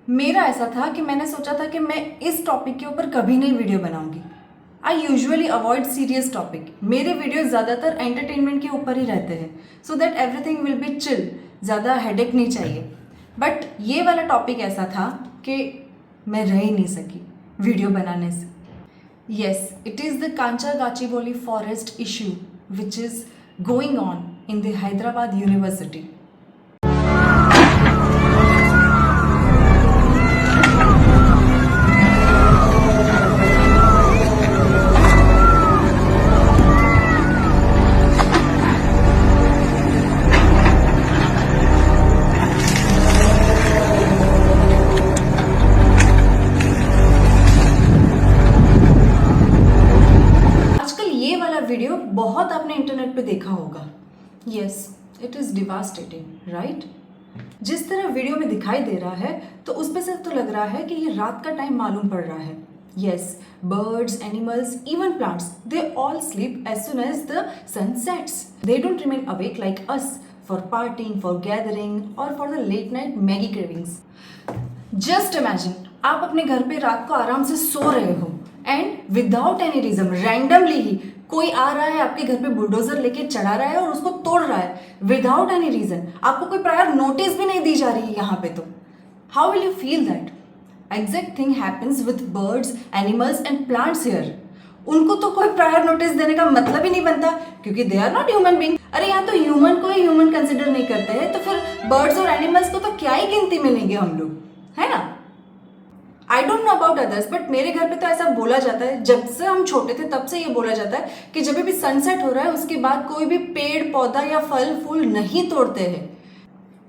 मेरा ऐसा था कि मैंने सोचा था कि मैं इस टॉपिक के ऊपर कभी नहीं वीडियो बनाऊंगी। I usually avoid serious topic. मेरे वीडियोस ज़्यादातर एंटरटेनमेंट के ऊपर ही रहते हैं, so that everything will be chill, ज़्यादा हेडेक नहीं चाहिए। बट ये वाला टॉपिक ऐसा था कि मैं रह ही नहीं सकी वीडियो बनाने से। Yes, it is the Kancha Gachibowli forest issue which is going on in the Hyderabad university. Video बहुत आपने इंटरनेट पे देखा होगा। Yes, it is devastating, right? जिस तरह वीडियो में दिखाई दे रहा है तो उसमें से तो लग रहा है कि ये रात का टाइम मालूम पड़ रहा है। Yes, birds, animals, even plants, they all sleep as soon as the sun sets. They don't remain awake like us for partying, for gathering और for the late night Maggi cravings. Just imagine, आप अपने घर पे रात को आराम से सो रहे हो and without any reason, randomly ही कोई आ रहा है आपके घर पे, बुलडोजर लेके चढ़ा रहा है और उसको तोड़ रहा है विदाउट एनी रीजन। आपको कोई प्रायर नोटिस भी नहीं दी जा रही है यहाँ पे। तो how will you feel that? Exact thing happens with birds, animals and plants here. उनको तो कोई प्रायर नोटिस देने का मतलब ही नहीं बनता, क्योंकि they are not human being. अरे यहाँ तो ह्यूमन को ही ह्यूमन कंसिडर नहीं करते हैं, तो फिर बर्ड्स और एनिमल्स को तो क्या ही गिनती में लेंगे हम लोग, है ना? I don't know about others, but मेरे घर पे तो ऐसा बोला जाता है, जब से हम छोटे थे तब से ये बोला जाता है कि जब भी सनसेट हो रहा है उसके बाद कोई भी पेड़ पौधा या फल फूल नहीं तोड़ते हैं।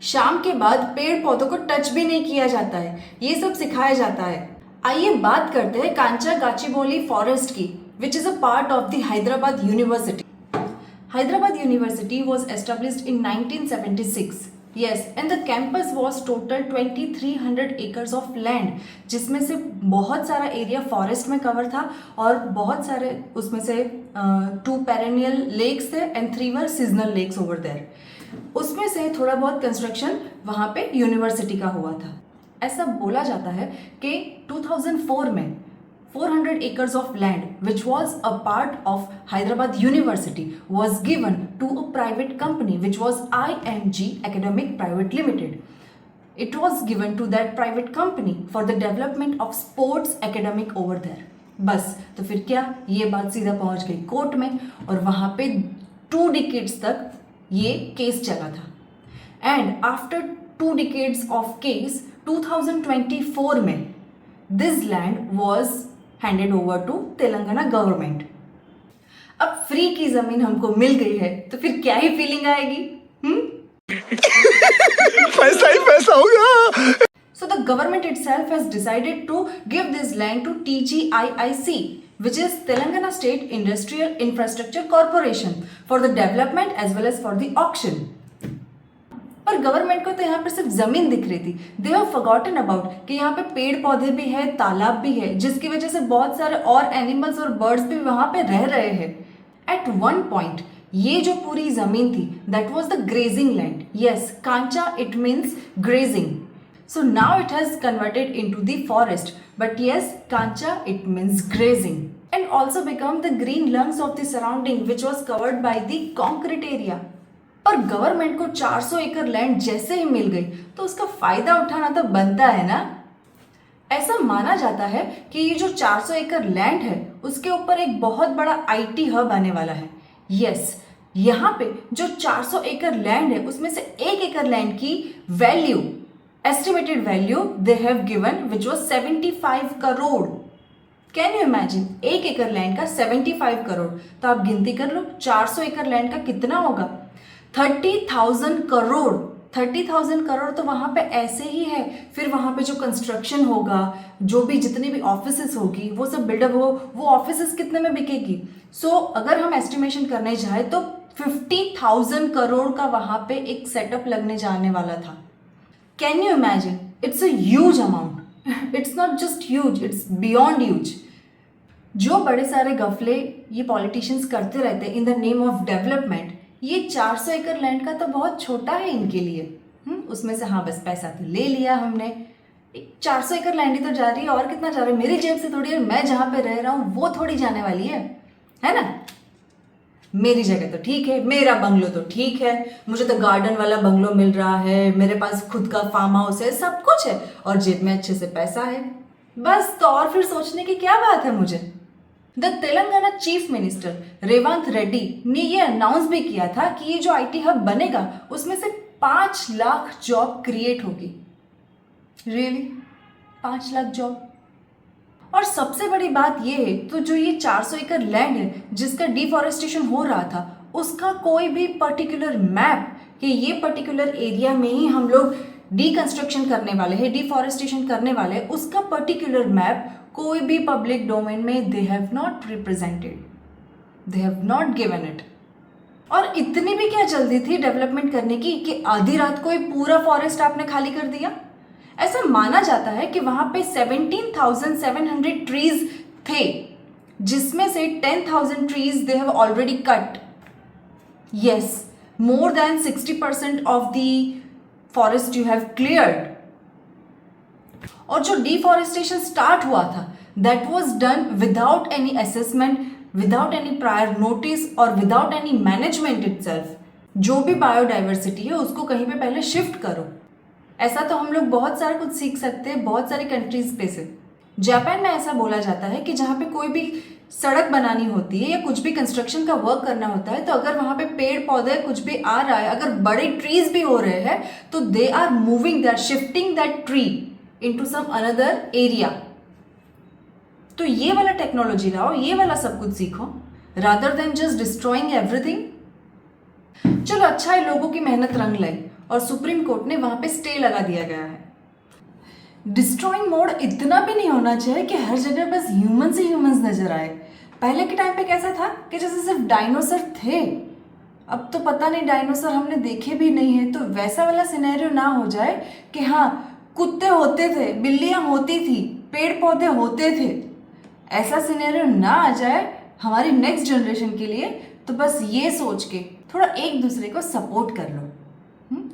शाम के बाद पेड़ पौधों को टच भी नहीं किया जाता है, ये सब सिखाया जाता है। आइए बात करते हैं कांचा गाचीबोली फॉरेस्ट की, which is a part of the Hyderabad university. Hyderabad University was established in 1976. Yes, and the campus was total 2300 acres of land, जिसमें से बहुत सारा एरिया फॉरेस्ट में कवर था और बहुत सारे उसमें से 2 perennial lakes थे and 3 were seasonal lakes over there. उसमें से थोड़ा बहुत कंस्ट्रक्शन वहाँ पे यूनिवर्सिटी का हुआ था। ऐसा बोला जाता है कि 2004 में 400 acres of land, which was a part of Hyderabad University, was given to a private company, which was IMG Academic Private Limited. It was given to that private company for the development of sports academic over there. बस तो फिर क्या, ये बात सीधा पहुंच गई court में और वहाँ पे 2 decades तक ये केस चला था। And after 2 decades of case, 2024 में this land was handed over to Telangana government. अब फ्री की जमीन हमको मिल गई है तो फिर क्या ही फीलिंग आएगी? पैसा ही पैसा होगा। So the government itself has decided to give this land to TGIIC, which is Telangana State Industrial Infrastructure Corporation, for the development as well as for the auction. पर गवर्नमेंट को तो यहाँ पर सिर्फ जमीन दिख रही थी। दे हैव फॉरगॉटन अबाउट कि यहाँ पे पेड़ पौधे भी है, तालाब भी है, जिसकी वजह से बहुत सारे और एनिमल्स और बर्ड्स भी वहाँ पे रह रहे हैं। एट वन पॉइंट ये जो पूरी जमीन थी, that was the grazing land. Yes, Kancha it means grazing. So now it has converted into the forest, but yes, Kancha it means grazing and also become the green lungs of the surrounding which was covered by the concrete area. पर government को 400 एकड़ land जैसे ही मिल गई तो उसका फायदा उठाना तो बनता है ना। ऐसा माना जाता है कि ये जो 400 एकड़ लैंड है उसके ऊपर एक बहुत बड़ा IT हब आने वाला है। यस, यहाँ पे जो 400 एकड़ लैंड है उसमें से 1 एकड़ लैंड की value, estimated value they have given which was 75 crore. Can you imagine, 1 एकड़ लैंड का 75 करोड़, तो आप गिनती कर लो 400 एकड़ लैंड का कितना होगा। 30,000 करोड़। 30,000 करोड़ तो वहाँ पे ऐसे ही है। फिर वहाँ पे जो कंस्ट्रक्शन होगा, जो भी जितनी भी ऑफिसेस होगी, वो सब बिल्डअप हो, वो ऑफिसेस कितने में बिकेगी? सो अगर हम एस्टिमेशन करने जाए तो 50,000 करोड़ का वहाँ पे एक सेटअप लगने जाने वाला था। Can you imagine? It's a huge amount. It's not just huge, it's beyond huge. जो बड़े सारे गफले ये पॉलिटिशियंस करते रहते हैं in the name of development, ये 400 एकड़ लैंड का तो बहुत छोटा है इनके लिए। उसमें से हाँ बस पैसा तो ले लिया हमने, 400 एकड़ लैंड ही तो जा रही है, और कितना जा रहा है? मेरी जेब से थोड़ी है, मैं जहाँ पे रह रहा हूँ वो थोड़ी जाने वाली है ना? मेरी जगह तो ठीक है, मेरा बंगलो तो ठीक है, मुझे तो गार्डन वाला बंगलो मिल रहा है, मेरे पास खुद का फार्म हाउस है, सब कुछ है और जेब में अच्छे से पैसा है। बस तो और फिर सोचने की क्या बात है मुझे? The Telangana chief minister Revanth Reddy ने ये अनाउंस भी किया था कि ये जो आईटी हब बनेगा उसमें से 5 लाख जॉब क्रिएट होगी। Really 5 lakh job? और सबसे बड़ी बात ये है, तो जो ये 400 एकड़ लैंड है जिसका डिफॉरेस्टेशन हो रहा था, उसका कोई भी पर्टिकुलर मैप कि ये पर्टिकुलर एरिया में ही हम लोग डीकंस्ट्रक्शन करने वाले हैं, डिफॉरेस्टेशन करने वाले हैं, उसका पर्टिकुलर मैप कोई भी पब्लिक डोमेन में they have not represented, they have not given it. और इतनी भी क्या जल्दी थी डेवलपमेंट करने की कि आधी रात को ये पूरा फॉरेस्ट आपने खाली कर दिया? ऐसा माना जाता है कि वहां पे 17,700 ट्रीज थे, जिसमें से 10,000 trees they have already cut. Yes, more than 60% of the forest you have cleared. और जो डिफॉरेस्टेशन स्टार्ट हुआ था, that was done without any assessment, without any prior notice और विदाउट एनी मैनेजमेंट इटसेल्फ। जो भी बायोडाइवर्सिटी है उसको कहीं पे पहले शिफ्ट करो। ऐसा तो हम लोग बहुत सारा कुछ सीख सकते हैं बहुत सारी कंट्रीज पे से। जापान में ऐसा बोला जाता है कि जहाँ पे कोई भी सड़क बनानी होती है या कुछ भी कंस्ट्रक्शन का वर्क करना होता है, तो अगर वहाँ पे पेड़ पौधे कुछ भी आ रहा है, अगर बड़े ट्रीज भी हो रहे हैं, तो they are moving, they are shifting that tree into some another area. तो ये वाला टेक्नोलॉजी लाओ, ये वाला सब कुछ सीखो, rather than just destroying everything. चलो अच्छा है, लोगों की मेहनत रंग लाई और सुप्रीम कोर्ट ने वहां पे स्टे लगा दिया गया है। डिस्ट्रॉइंग मोड इतना भी नहीं होना चाहिए कि हर जगह बस ह्यूमंस ही ह्यूमंस नजर आए। पहले के टाइम पे कैसा था कि जैसे सिर्फ डायनासोर थे, अब तो पता नहीं डायनासोर हमने देखे भी नहीं है। तो वैसा वाला सिनेरियो ना हो जाए कि हाँ कुत्ते होते थे, बिल्लियां होती थी, पेड़ पौधे होते थे, ऐसा सिनेरियो ना आ जाए हमारी नेक्स्ट जनरेशन के लिए। तो बस ये सोच के थोड़ा एक दूसरे को सपोर्ट कर लो,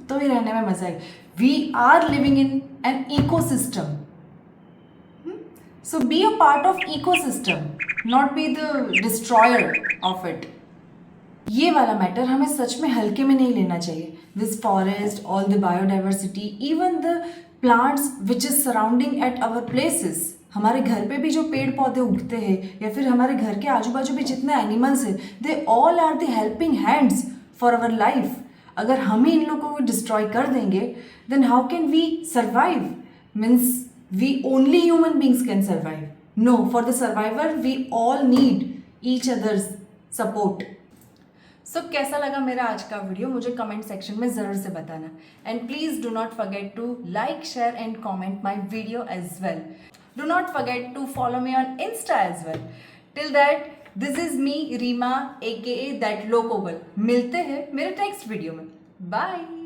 तो ही रहने में मजा है। We are living in an ecosystem, so be a part of ecosystem, not be the destroyer of it. ये वाला मैटर हमें सच में हल्के में नहीं लेना चाहिए। This forest, all the biodiversity, even the plants which is surrounding at our places, हमारे घर पे भी जो पेड़ पौधे उगते हैं या फिर हमारे घर के आजू बाजू भी जितने एनिमल्स हैं, they all are the helping hands for our life. अगर हम ही इन लोगों को डिस्ट्रॉय कर देंगे, then how can we survive? Means we only human beings can survive? No, for the survivor we all need each others support. So कैसा लगा मेरा आज का वीडियो मुझे कमेंट सेक्शन में ज़रूर से बताना। And please do not forget to like, share and comment my video as well. Do not forget to follow me on insta as well. Till that, this is me Reema AKA that लोकोबल। मिलते हैं मेरे next video में। Bye.